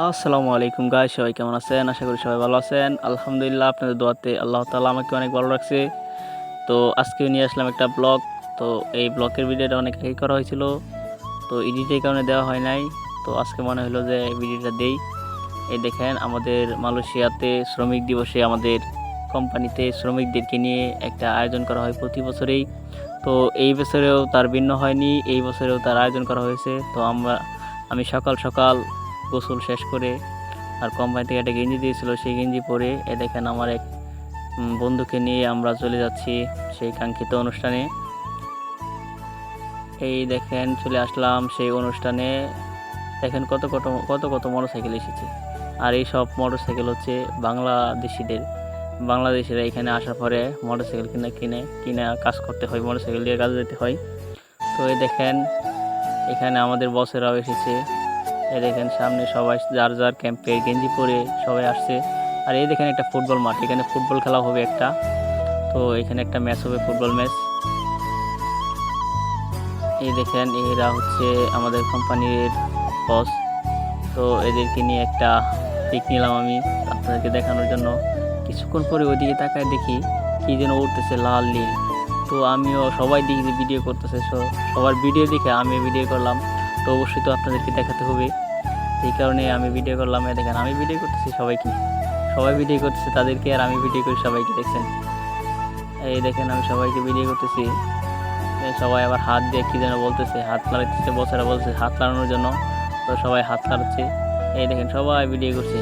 আসসালামু আলাইকুম গাইস, সবাই কেমন আছেন? আশা করি সবাই ভালো আছেন। আলহামদুলিল্লাহ, আপনাদের দোয়াতে আল্লাহ তাআলা আমাকে অনেক ভালো রাখছে। তো আজকে নিয়ে আসলাম একটা ব্লগ। তো এই ব্লগের ভিডিওটা অনেক আগেই করা হয়েছিল, তো এডিটের কারণে দেওয়া হয় নাই। তো আজকে মনে হলো যে ভিডিওটা দেই। এই দেখেন, আমাদের মালয়েশিয়াতে শ্রমিক দিবসে আমাদের কোম্পানিতে শ্রমিকদেরকে নিয়ে একটা আয়োজন করা হয় প্রতি বছরেই। তো এই বছরেও তার ভিন্ন হয়নি, এই বছরেও তার আয়োজন করা হয়েছে। তো আমি সকাল সকাল গোসল শেষ করে, আর কোম্পানি থেকে একটা গেঞ্জি দিয়েছিল, সেই গেঞ্জি পরে দেখেন আমার এক বন্ধুকে নিয়ে আমরা চলে যাচ্ছি সেই কাঙ্ক্ষিত অনুষ্ঠানে। এই দেখেন চলে আসলাম সেই অনুষ্ঠানে। দেখেন কত কত কত কত মোটরসাইকেল এসেছে, আর এই সব মোটরসাইকেল হচ্ছে বাংলাদেশিরা এখানে আসার পরে মোটরসাইকেল কিনে কাজ করতে হয়, মোটরসাইকেল দিয়ে কাজে যেতে হয়। তো এই দেখেন এখানে আমাদের বসেরাও এসেছে। এই দেখেন সামনে সবাই যার যার ক্যাম্পে গেঞ্জি পরে সবাই আসছে। আর এই দেখেন একটা ফুটবল মাঠ, এখানে ফুটবল খেলা হবে একটা। তো এখানে একটা ম্যাচ হবে, ফুটবল ম্যাচ। এই দেখেন এরা হচ্ছে আমাদের কোম্পানির বস। তো এদেরকে নিয়ে একটা পিক নিলাম আমি আপনাদেরকে দেখানোর জন্য। কিছুক্ষণ পরে ওইদিকে তাকায় দেখি কি যেন উঠতেছে লাল নীল। তো আমিও সবাই দেখি যে ভিডিও করতেছে, সবার ভিডিও দেখে আমি ভিডিও করলাম। তো অবশ্যই তো আপনাদেরকে দেখাতে হবে, এই কারণে আমি ভিডিও করলাম। দেখেন আমি ভিডিও করতেছি সবাইকে, সবাই ভিডিও করতেছে তাদেরকে, আর আমি ভিডিও করি সবাইকে। দেখছেন এই দেখেন আমি সবাইকে ভিডিও করতেছি। সবাই আবার হাত দিয়ে কি যেন বলতেছে, হাত লাগাইতেছে, বছরা বলছে হাত লাগানোর জন্য। তো সবাই হাত লাগাচ্ছে। এই দেখেন সবাই ভিডিও করছে।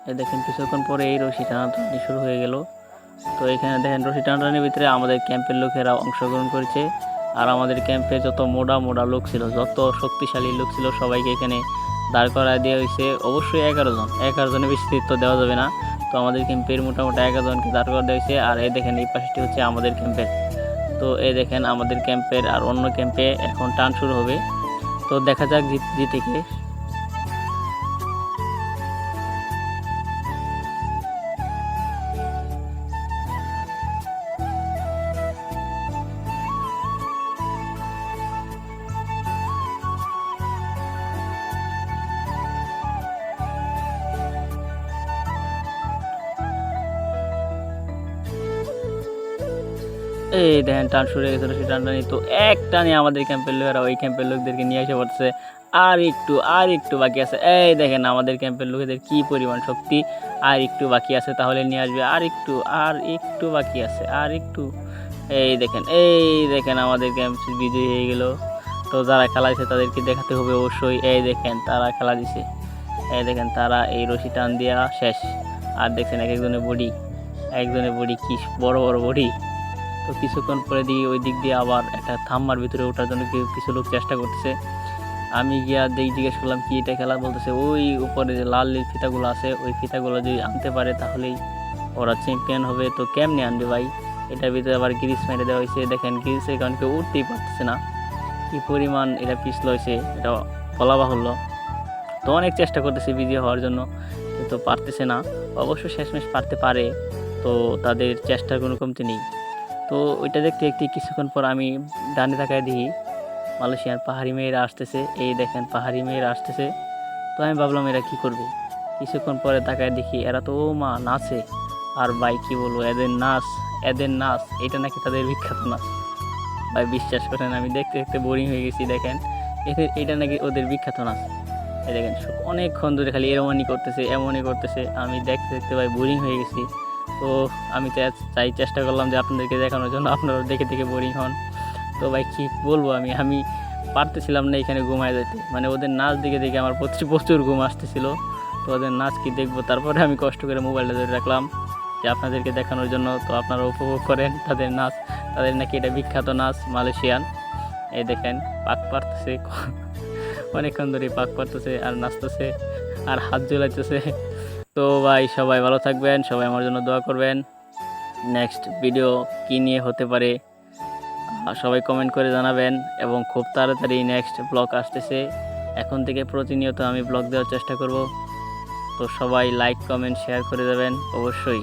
এই দেখেন কিছুক্ষণ পরে এই রশি টানাটানি শুরু হয়ে গেল। তো এখানে দেখেন রশি টানাটানির ভিতরে আমাদের ক্যাম্পের লোকেরা অংশগ্রহণ করেছে। আর আমাদের ক্যাম্পে যত মোটা মোটা লোক ছিল, যত শক্তিশালী লোক ছিল, সবাইকে এখানে দাঁড় করায় দেওয়া হয়েছে। অবশ্যই 11 জন, 11 জনের বেশি তো দেওয়া যাবে না। তো আমাদের ক্যাম্পের মোটামুটি 11 জনকে দাঁড় করা দেওয়া হয়েছে। আর এই দেখেন এই পাশটি হচ্ছে আমাদের ক্যাম্পের। তো এই দেখেন আমাদের ক্যাম্পের আর অন্য ক্যাম্পে এখন টান শুরু হবে। তো দেখা যাক জিতে কে। এই দেখেন টান শুরু হয়ে গেছিল, সেই টানটানি তো এক টানে আমাদের ক্যাম্পের লোকেরা ওই ক্যাম্পের লোকদেরকে নিয়ে এসে পড়ছে। আর একটু বাকি আছে। এই দেখেন আমাদের ক্যাম্পের লোকেদের কি পরিমাণ শক্তি। আর একটু বাকি আছে, তাহলে নিয়ে আসবে। আর একটু বাকি আছে, আর একটু। এই দেখেন আমাদের ক্যাম্প বিজয়ী হয়ে গেল। তো যারা খেলাইছে তাদেরকে দেখাতে হবে অবশ্যই। এই দেখেন তারা খেলা দিছে। এই দেখেন তারা এই রশি টান দেওয়া শেষ। আর দেখছেন একজনের বডি কি বড় বড় বডি। তো কিছুক্ষণ পরে দিই ওই দিক দিয়ে আবার একটা থাম্মার ভিতরে ওঠার জন্য কিছু লোক চেষ্টা করতেছে। আমি গিয়া জিজ্ঞেস করলাম কি এটা খেলা, বলতেছে ওই উপরে যে লাল নীল ফিতাগুলো আছে, ওই ফিতাগুলো যদি আনতে পারে তাহলেই ওরা চ্যাম্পিয়ন হবে। তো কেমনে আনবে ভাই? এটার ভিতরে আবার গ্রিস মেরে দেওয়া হয়েছে। দেখেন গ্রিসের কারণ কেউ উঠতেই পারতেছে না, কি পরিমাণ এটা পিছল হয়েছে এটা বলা বাহুল্য। তো অনেক চেষ্টা করতেছে বিজয়ী হওয়ার জন্য, কিন্তু পারতেছে না। অবশ্য শেষমেশ পারতে পারে, তো তাদের চেষ্টার কোনো কমতি নেই। তো ওইটা দেখতে দেখতে কিছুক্ষণ পর আমি ডানে তাকায় দেখি মালয়েশিয়ার পাহাড়ি মেয়েরা আসতেছে। এই দেখেন পাহাড়ি মেয়েরা আসতেছে। তো আমি ভাবলাম এরা কি করবে। কিছুক্ষণ পরে তাকায় দেখি এরা তো নাচে। আর ভাই কি বলবো, এদের নাচ এটা নাকি তাদের বিখ্যাত নাচ। ভাই বিশ্বাস করেন আমি দেখতে দেখতে বোরিং হয়ে গেছি। দেখেন এটা নাকি ওদের বিখ্যাত নাচ। এই দেখেন অনেকক্ষণ ধরে খালি এমনই করতেছে। আমি দেখতে দেখতে ভাই বোরিং হয়ে গেছি। তো আমি তাই চেষ্টা করলাম যে আপনাদেরকে দেখানোর জন্য, আপনারা দেখে দেখে বোরিং হন। তো ভাই কী বলবো, আমি পারতেছিলাম না এখানে ঘুমায় যেতে। মানে ওদের নাচ দেখে দেখে আমার প্রচুর ঘুম আসতেছিল। তো ওদের নাচ কি দেখবো, তারপরে আমি কষ্ট করে মোবাইলটা ধরে রাখলাম যে আপনাদেরকে দেখানোর জন্য। তো আপনারা উপভোগ করেন তাদের নাচ। তাদের নাকি এটা বিখ্যাত নাচ মালয়েশিয়ান। এই দেখেন পাক পারতেছে, অনেকক্ষণ ধরে পাক পারতেছে আর নাচতেছে আর হাত ঝুলাইতেছে। তো ভাই সবাই ভালো থাকবেন, সবাই আমার জন্য দোয়া করবেন। নেক্সট ভিডিও কী নিয়ে হতে পারে সবাই কমেন্ট করে জানাবেন, এবং খুব তাড়াতাড়ি নেক্সট ব্লগ আসতেছে। এখন থেকে প্রতিনিয়ত আমি ব্লগ দেওয়ার চেষ্টা করব। তো সবাই লাইক কমেন্ট শেয়ার করে দেবেন অবশ্যই।